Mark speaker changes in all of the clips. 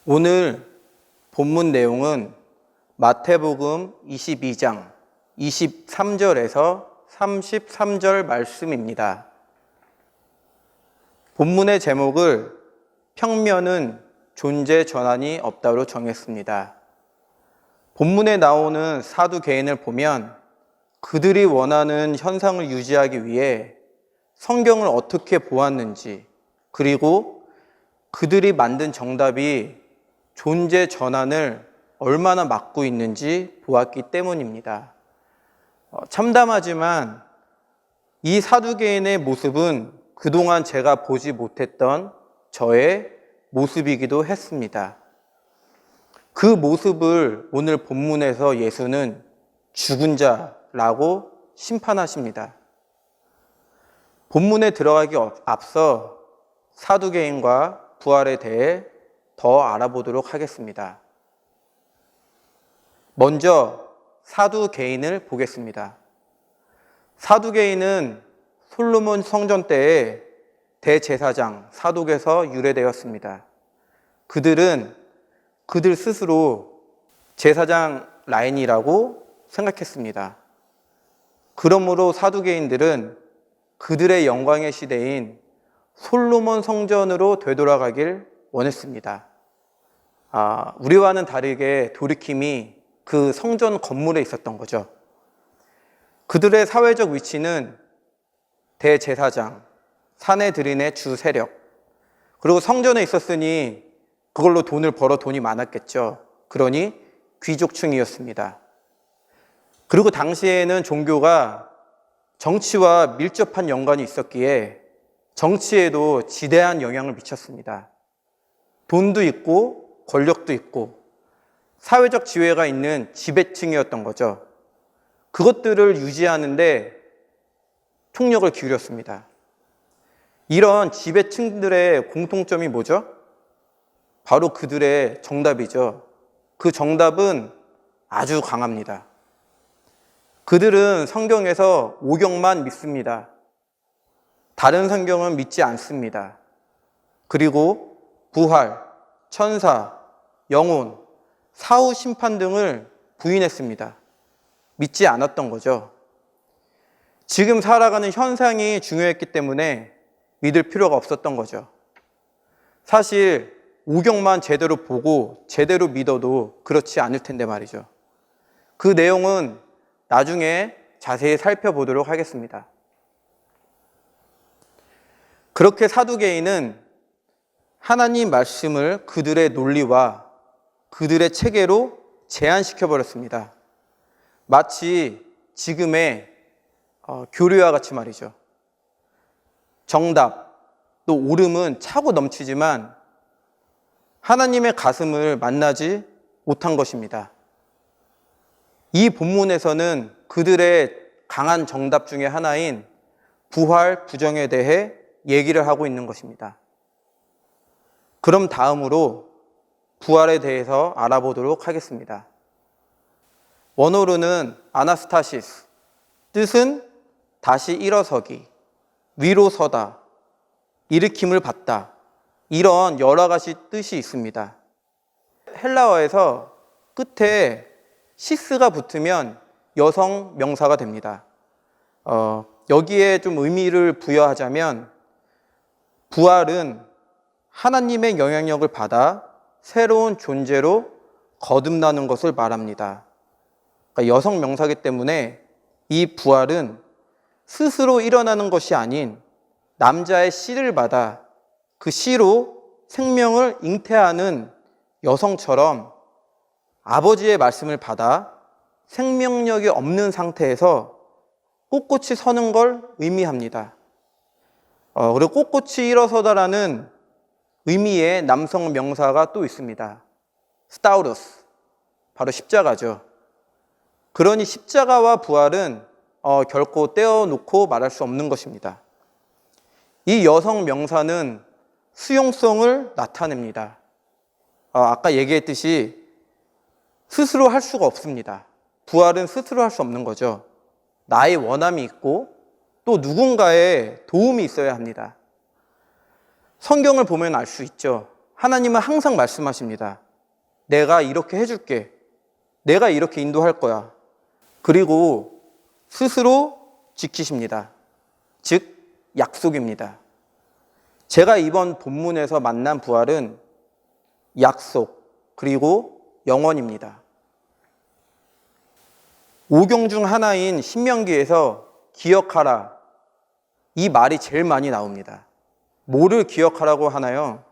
Speaker 1: 오늘 본문 내용은 마태복음 22장 23절에서 33절 말씀입니다. 본문의 제목을 평면은 존재 전환이 없다로 정했습니다. 본문에 나오는 사두개인을 보면 그들이 원하는 현상을 유지하기 위해 성경을 어떻게 보았는지, 그리고 그들이 만든 정답이 존재 전환을 얼마나 막고 있는지 보았기 때문입니다. 참담하지만 이 사두개인의 모습은 그동안 제가 보지 못했던 저의 모습이기도 했습니다. 그 모습을 오늘 본문에서 예수는 죽은 자라고 심판하십니다. 본문에 들어가기 앞서 사두개인과 부활에 대해 더 알아보도록 하겠습니다. 먼저 사두개인을 보겠습니다. 사두개인은 솔로몬 성전 때의 대제사장 사독에서 유래되었습니다. 그들은 그들 스스로 제사장 라인이라고 생각했습니다. 그러므로 사두개인들은 그들의 영광의 시대인 솔로몬 성전으로 되돌아가길 원했습니다. 우리와는 다르게 돌이킴이 그 성전 건물에 있었던 거죠. 그들의 사회적 위치는 대제사장, 사내들인의 주 세력, 그리고 성전에 있었으니 그걸로 돈을 벌어 돈이 많았겠죠. 그러니 귀족층이었습니다. 그리고 당시에는 종교가 정치와 밀접한 연관이 있었기에 정치에도 지대한 영향을 미쳤습니다. 돈도 있고 권력도 있고 사회적 지위가 있는 지배층이었던 거죠. 그것들을 유지하는데 총력을 기울였습니다. 이런 지배층들의 공통점이 뭐죠? 바로 그들의 정답이죠. 그 정답은 아주 강합니다. 그들은 성경에서 오경만 믿습니다. 다른 성경은 믿지 않습니다. 그리고 부활, 천사, 영혼, 사후 심판 등을 부인했습니다. 믿지 않았던 거죠. 지금 살아가는 현상이 중요했기 때문에 믿을 필요가 없었던 거죠. 사실 오경만 제대로 보고 제대로 믿어도 그렇지 않을 텐데 말이죠. 그 내용은 나중에 자세히 살펴보도록 하겠습니다. 그렇게 사두개인은 하나님 말씀을 그들의 논리와 그들의 체계로 제한시켜버렸습니다. 마치 지금의 교류와 같이 말이죠. 정답, 또 옳음은 차고 넘치지만 하나님의 가슴을 만나지 못한 것입니다. 이 본문에서는 그들의 강한 정답 중에 하나인 부활, 부정에 대해 얘기를 하고 있는 것입니다. 그럼 다음으로 부활에 대해서 알아보도록 하겠습니다. 원어로는 아나스타시스, 뜻은 다시 일어서기, 위로 서다, 일으킴을 받다, 이런 여러 가지 뜻이 있습니다. 헬라어에서 끝에 시스가 붙으면 여성 명사가 됩니다. 여기에 좀 의미를 부여하자면 부활은 하나님의 영향력을 받아 새로운 존재로 거듭나는 것을 말합니다. 그러니까 여성 명사이기 때문에 이 부활은 스스로 일어나는 것이 아닌 남자의 씨를 받아 그 씨로 생명을 잉태하는 여성처럼 아버지의 말씀을 받아 생명력이 없는 상태에서 꼿꼿이 서는 걸 의미합니다. 그리고 꼿꼿이 일어서다라는 의미의 남성 명사가 또 있습니다. 스타우루스, 바로 십자가죠. 그러니 십자가와 부활은 결코 떼어놓고 말할 수 없는 것입니다. 이 여성 명사는 수용성을 나타냅니다. 아까 얘기했듯이 스스로 할 수가 없습니다. 부활은 스스로 할 수 없는 거죠. 나의 원함이 있고 또 누군가의 도움이 있어야 합니다. 성경을 보면 알 수 있죠. 하나님은 항상 말씀하십니다. 내가 이렇게 해줄게. 내가 이렇게 인도할 거야. 그리고 스스로 지키십니다. 즉, 약속입니다. 제가 이번 본문에서 만난 부활은 약속, 그리고 영원입니다. 오경 중 하나인 신명기에서 기억하라, 이 말이 제일 많이 나옵니다. 뭐를 기억하라고 하나요?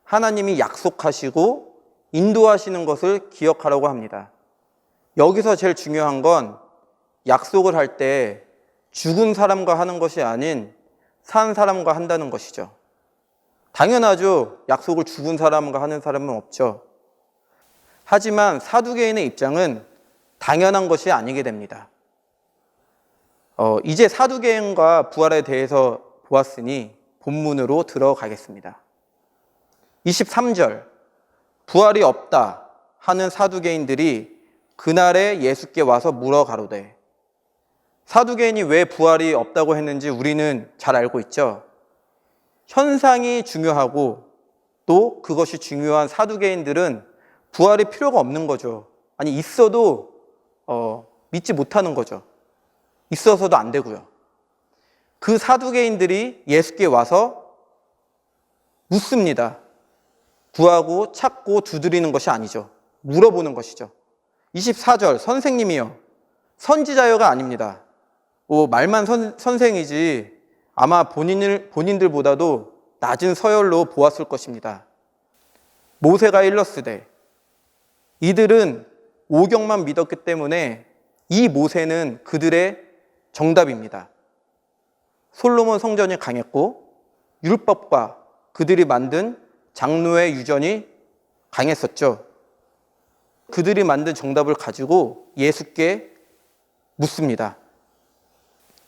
Speaker 1: 하나님이 약속하시고 인도하시는 것을 기억하라고 합니다. 여기서 제일 중요한 건 약속을 할 때 죽은 사람과 하는 것이 아닌 산 사람과 한다는 것이죠. 당연하죠. 약속을 죽은 사람과 하는 사람은 없죠. 하지만 사두개인의 입장은 당연한 것이 아니게 됩니다. 이제 사두개인과 부활에 대해서 보았으니 본문으로 들어가겠습니다. 23절, 부활이 없다 하는 사두개인들이 그날에 예수께 와서 물어 가로되. 사두개인이 왜 부활이 없다고 했는지 우리는 잘 알고 있죠. 현상이 중요하고 또 그것이 중요한 사두개인들은 부활이 필요가 없는 거죠. 아니, 있어도 믿지 못하는 거죠. 있어서도 안 되고요. 그 사두개인들이 예수께 와서 묻습니다. 구하고 찾고 두드리는 것이 아니죠. 물어보는 것이죠. 24절, 선생님이요. 선지자여가 아닙니다. 말만 선생이지 아마 본인들보다도 낮은 서열로 보았을 것입니다. 모세가 일렀으되, 이들은 오경만 믿었기 때문에 이 모세는 그들의 정답입니다. 솔로몬 성전이 강했고 율법과 그들이 만든 장로의 유전이 강했었죠. 그들이 만든 정답을 가지고 예수께 묻습니다.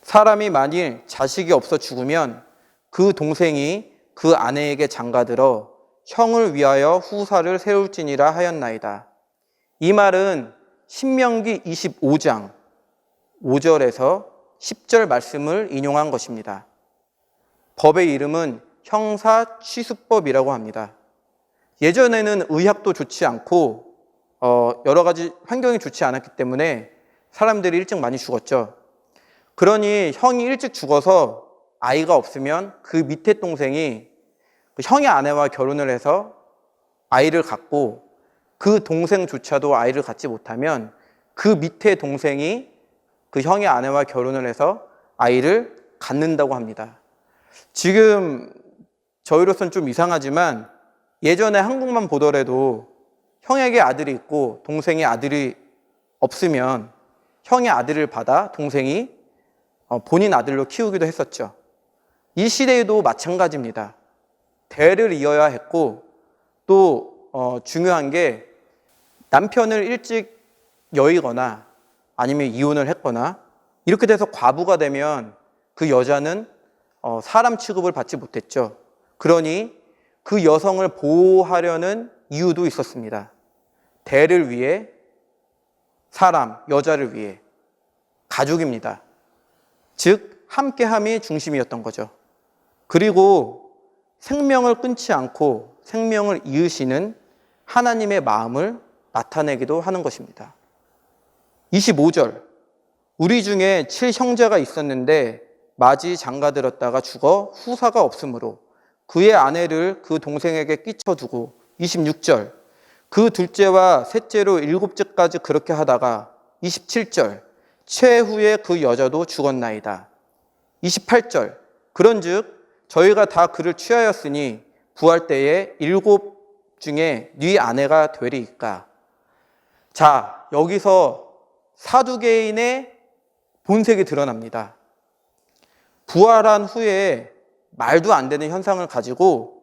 Speaker 1: 사람이 만일 자식이 없어 죽으면 그 동생이 그 아내에게 장가들어 형을 위하여 후사를 세울지니라 하였나이다. 이 말은 신명기 25장 5절에서 10절 말씀을 인용한 것입니다. 법의 이름은 형사취수법이라고 합니다. 예전에는 의학도 좋지 않고 여러 가지 환경이 좋지 않았기 때문에 사람들이 일찍 많이 죽었죠. 그러니 형이 일찍 죽어서 아이가 없으면 그 밑에 동생이 그 형의 아내와 결혼을 해서 아이를 갖고 그 동생조차도 아이를 갖지 못하면 그 밑에 동생이 그 형의 아내와 결혼을 해서 아이를 갖는다고 합니다. 지금 저희로서는 좀 이상하지만 예전에 한국만 보더라도 형에게 아들이 있고 동생의 아들이 없으면 형의 아들을 받아 동생이 본인 아들로 키우기도 했었죠. 이 시대에도 마찬가지입니다. 대를 이어야 했고 또 중요한 게 남편을 일찍 여의거나 아니면 이혼을 했거나 이렇게 돼서 과부가 되면 그 여자는 사람 취급을 받지 못했죠. 그러니 그 여성을 보호하려는 이유도 있었습니다. 대를 위해, 사람, 여자를 위해, 가족입니다. 즉 함께함이 중심이었던 거죠. 그리고 생명을 끊지 않고 생명을 이으시는 하나님의 마음을 나타내기도 하는 것입니다. 25절, 우리 중에 7형제가 있었는데 마지 장가들었다가 죽어 후사가 없으므로 그의 아내를 그 동생에게 끼쳐두고 26절, 그 둘째와 셋째로 7째까지 그렇게 하다가 27절, 최후에 그 여자도 죽었나이다. 28절, 그런즉 저희가 다 그를 취하였으니 부활 때에 7 중에 네 아내가 되리이까. 자, 여기서 사두개인의 본색이 드러납니다. 부활한 후에 말도 안 되는 현상을 가지고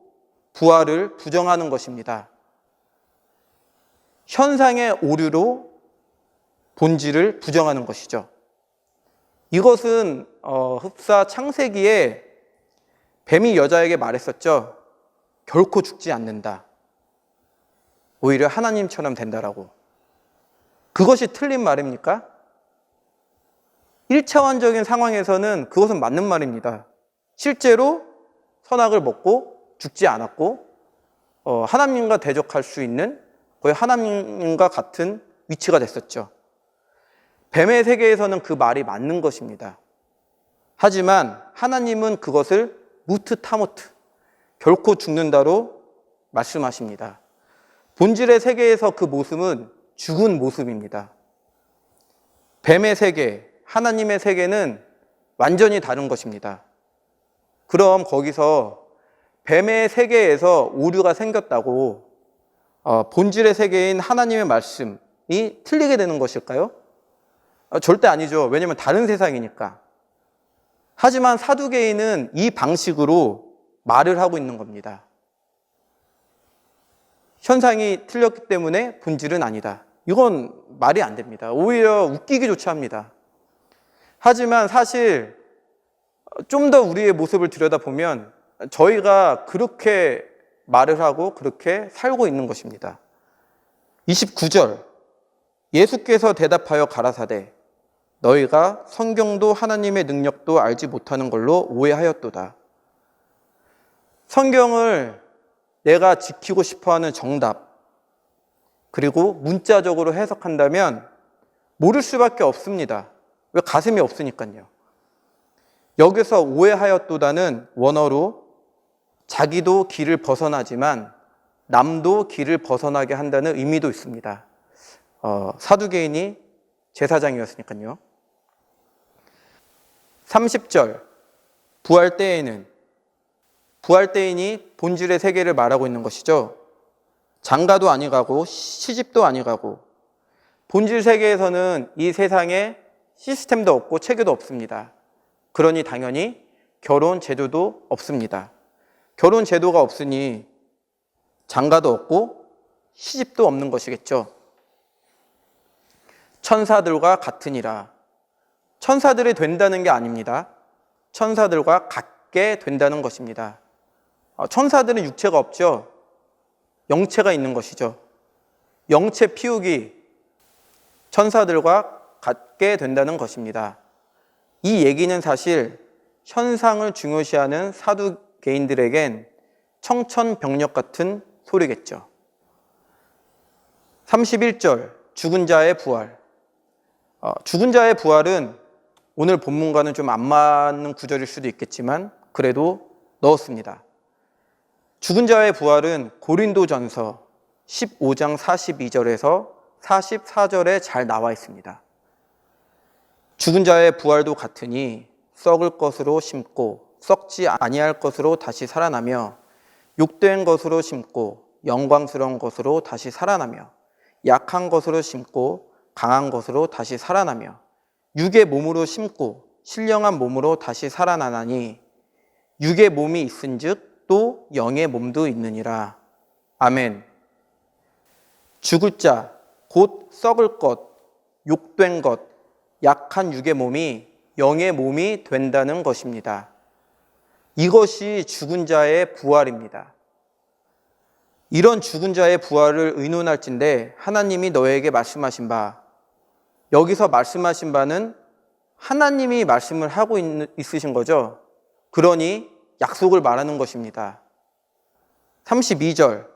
Speaker 1: 부활을 부정하는 것입니다. 현상의 오류로 본질을 부정하는 것이죠. 이것은 흡사 창세기에 뱀이 여자에게 말했었죠. 결코 죽지 않는다. 오히려 하나님처럼 된다라고. 그것이 틀린 말입니까? 1차원적인 상황에서는 그것은 맞는 말입니다. 실제로 선악을 먹고 죽지 않았고 하나님과 대적할 수 있는 거의 하나님과 같은 위치가 됐었죠. 뱀의 세계에서는 그 말이 맞는 것입니다. 하지만 하나님은 그것을 무트 타모트, 결코 죽는다로 말씀하십니다. 본질의 세계에서 그 모습은 죽은 모습입니다. 뱀의 세계, 하나님의 세계는 완전히 다른 것입니다. 그럼 거기서 뱀의 세계에서 오류가 생겼다고 본질의 세계인 하나님의 말씀이 틀리게 되는 것일까요? 절대 아니죠. 왜냐하면 다른 세상이니까. 하지만 사두개인은 이 방식으로 말을 하고 있는 겁니다. 현상이 틀렸기 때문에 본질은 아니다. 이건 말이 안 됩니다. 오히려 웃기기조차 합니다. 하지만 사실 좀 더 우리의 모습을 들여다보면 저희가 그렇게 말을 하고 그렇게 살고 있는 것입니다. 29절, 예수께서 대답하여 가라사대 너희가 성경도 하나님의 능력도 알지 못하는 걸로 오해하였도다. 성경을 내가 지키고 싶어하는 정답, 그리고 문자적으로 해석한다면 모를 수밖에 없습니다. 왜? 가슴이 없으니까요. 여기서 오해하였도다는 원어로 자기도 길을 벗어나지만 남도 길을 벗어나게 한다는 의미도 있습니다. 사두개인이 제사장이었으니까요. 30절, 부활 때이니 본질의 세계를 말하고 있는 것이죠. 장가도 아니가고 시집도 아니가고 본질 세계에서는 이 세상에 시스템도 없고 체계도 없습니다. 그러니 당연히 결혼 제도도 없습니다. 결혼 제도가 없으니 장가도 없고 시집도 없는 것이겠죠. 천사들과 같으니라. 천사들이 된다는 게 아닙니다. 천사들과 같게 된다는 것입니다. 천사들은 육체가 없죠. 영체가 있는 것이죠. 영체 피우기, 천사들과 같게 된다는 것입니다. 이 얘기는 사실 현상을 중요시하는 사두개인들에겐 청천벽력 같은 소리겠죠. 31절, 죽은 자의 부활. 죽은 자의 부활은 오늘 본문과는 좀 안 맞는 구절일 수도 있겠지만 그래도 넣었습니다. 죽은 자의 부활은 고린도전서 15장 42절에서 44절에 잘 나와 있습니다. 죽은 자의 부활도 같으니 썩을 것으로 심고 썩지 아니할 것으로 다시 살아나며 욕된 것으로 심고 영광스러운 것으로 다시 살아나며 약한 것으로 심고 강한 것으로 다시 살아나며 육의 몸으로 심고 신령한 몸으로 다시 살아나나니 육의 몸이 있은즉 또 영의 몸도 있느니라. 아멘. 죽을 자, 곧 썩을 것, 욕된 것, 약한 육의 몸이 영의 몸이 된다는 것입니다. 이것이 죽은 자의 부활입니다. 이런 죽은 자의 부활을 의논할진대 하나님이 너에게 말씀하신 바, 여기서 말씀하신 바는 하나님이 말씀을 하고 있으신 거죠. 그러니 약속을 말하는 것입니다. 32절,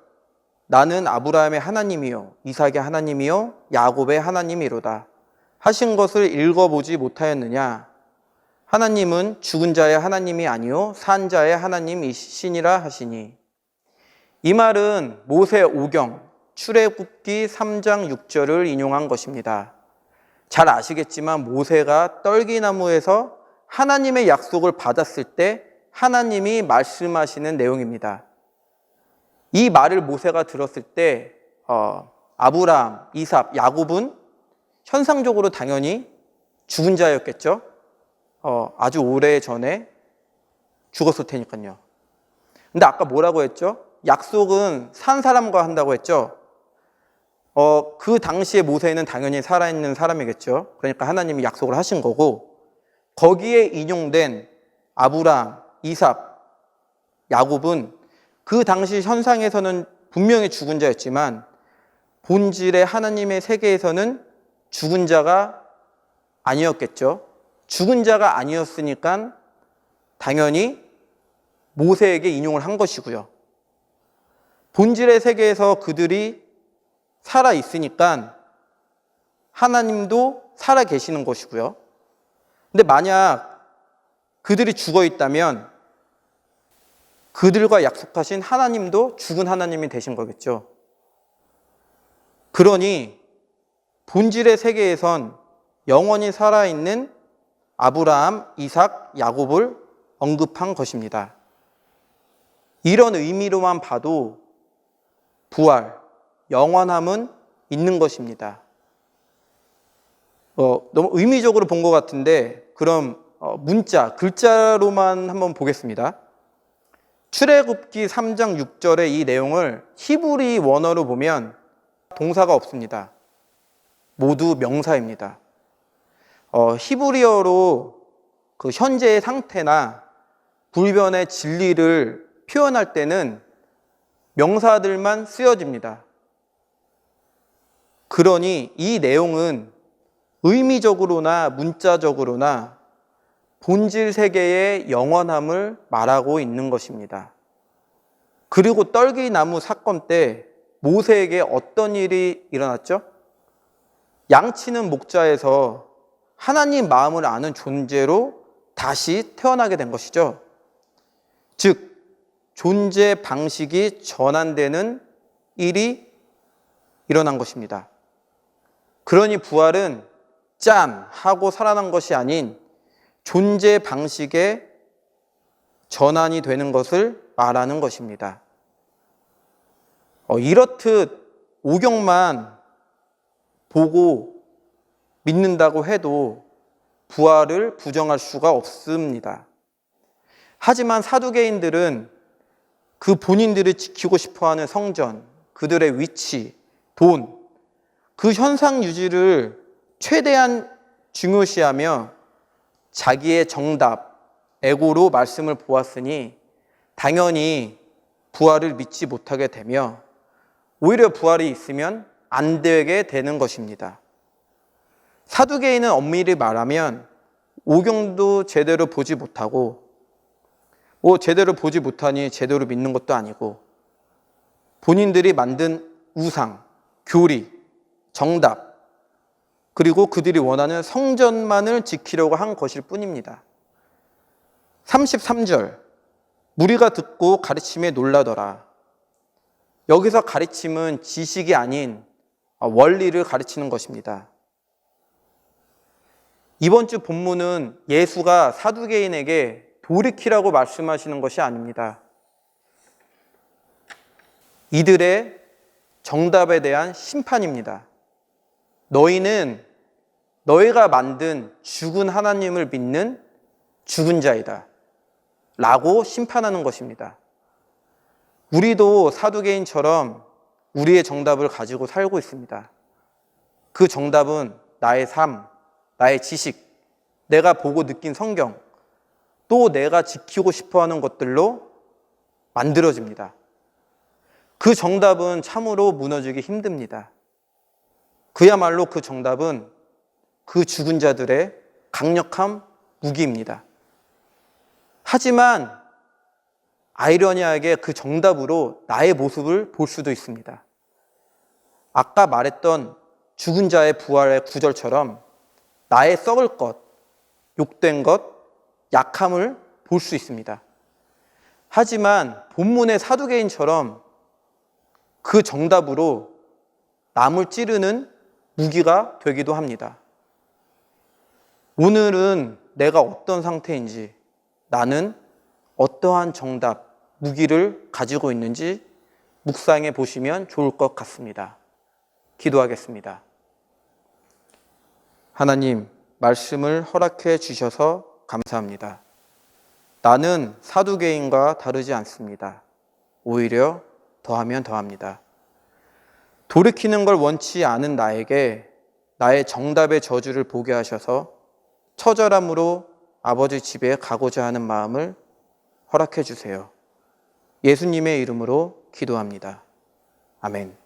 Speaker 1: 나는 아브라함의 하나님이요 이삭의 하나님이요 야곱의 하나님이로다 하신 것을 읽어보지 못하였느냐? 하나님은 죽은 자의 하나님이 아니요 산 자의 하나님이시니라 하시니. 이 말은 모세 오경 출애굽기 3장 6절을 인용한 것입니다. 잘 아시겠지만 모세가 떨기나무에서 하나님의 약속을 받았을 때 하나님이 말씀하시는 내용입니다. 이 말을 모세가 들었을 때 아브라함, 이삭, 야곱은 현상적으로 당연히 죽은 자였겠죠. 아주 오래 전에 죽었을 테니까요. 근데 아까 뭐라고 했죠? 약속은 산 사람과 한다고 했죠. 그 당시에 모세는 당연히 살아있는 사람이겠죠. 그러니까 하나님이 약속을 하신 거고, 거기에 인용된 아브라함, 이삭, 야곱은 그 당시 현상에서는 분명히 죽은 자였지만 본질의 하나님의 세계에서는 죽은 자가 아니었겠죠. 죽은 자가 본질의 세계에서 그들이 살아 있으니까 하나님도 살아 계시는 것이고요. 근데 만약 그들이 죽어 있다면 그들과 약속하신 하나님도 죽은 하나님이 되신 거겠죠. 그러니 본질의 세계에선 영원히 살아있는 아브라함, 이삭, 야곱을 언급한 것입니다. 이런 의미로만 봐도 부활, 영원함은 있는 것입니다. 너무 의미적으로 본 것 같은데 그럼 글자로만 한번 보겠습니다. 출애굽기 3장 6절의 이 내용을 히브리 원어로 보면 동사가 없습니다. 모두 명사입니다. 히브리어로 그 현재의 상태나 불변의 진리를 표현할 때는 명사들만 쓰여집니다. 그러니 이 내용은 의미적으로나 문자적으로나 본질 세계의 영원함을 말하고 있는 것입니다. 그리고 떨기나무 사건 때 모세에게 어떤 일이 일어났죠? 양치는 목자에서 하나님 마음을 아는 존재로 다시 태어나게 된 것이죠. 즉, 존재 방식이 전환되는 일이 일어난 것입니다. 그러니 부활은 짠! 하고 살아난 것이 아닌 존재 방식의 전환이 되는 것을 말하는 것입니다. 이렇듯 오경만 보고 믿는다고 해도 부활을 부정할 수가 없습니다. 하지만 사두개인들은 그 본인들이 지키고 싶어하는 성전, 그들의 위치, 돈, 그 현상 유지를 최대한 중요시하며 자기의 정답, 에고로 말씀을 보았으니 당연히 부활을 믿지 못하게 되며 오히려 부활이 있으면 안 되게 되는 것입니다. 사두개인은 엄밀히 말하면 오경도 제대로 보지 못하고 제대로 보지 못하니 제대로 믿는 것도 아니고 본인들이 만든 우상, 교리, 정답 그리고 그들이 원하는 성전만을 지키려고 한 것일 뿐입니다. 33절 무리가 듣고 가르침에 놀라더라. 여기서 가르침은 지식이 아닌 원리를 가르치는 것입니다. 이번 주 본문은 예수가 사두개인에게 돌이키라고 말씀하시는 것이 아닙니다. 이들의 정답에 대한 심판입니다. 너희는 너희가 만든 죽은 하나님을 믿는 죽은 자이다 라고 심판하는 것입니다. 우리도 사두개인처럼 우리의 정답을 가지고 살고 있습니다. 그 정답은 나의 삶, 나의 지식, 내가 보고 느낀 성경, 또 내가 지키고 싶어하는 것들로 만들어집니다. 그 정답은 참으로 무너지기 힘듭니다. 그야말로 그 정답은 그 죽은 자들의 강력한 무기입니다. 하지만 아이러니하게 그 정답으로 나의 모습을 볼 수도 있습니다. 아까 말했던 죽은 자의 부활의 구절처럼 나의 썩을 것, 욕된 것, 약함을 볼 수 있습니다. 하지만 본문의 사두개인처럼 그 정답으로 남을 찌르는 무기가 되기도 합니다. 오늘은 내가 어떤 상태인지, 나는 어떠한 정답, 무기를 가지고 있는지 묵상해 보시면 좋을 것 같습니다. 기도하겠습니다. 하나님, 말씀을 허락해 주셔서 감사합니다. 나는 사두개인과 다르지 않습니다. 오히려 더하면 더합니다. 돌이키는 걸 원치 않은 나에게 나의 정답의 저주를 보게 하셔서 처절함으로 아버지 집에 가고자 하는 마음을 허락해 주세요. 예수님의 이름으로 기도합니다. 아멘.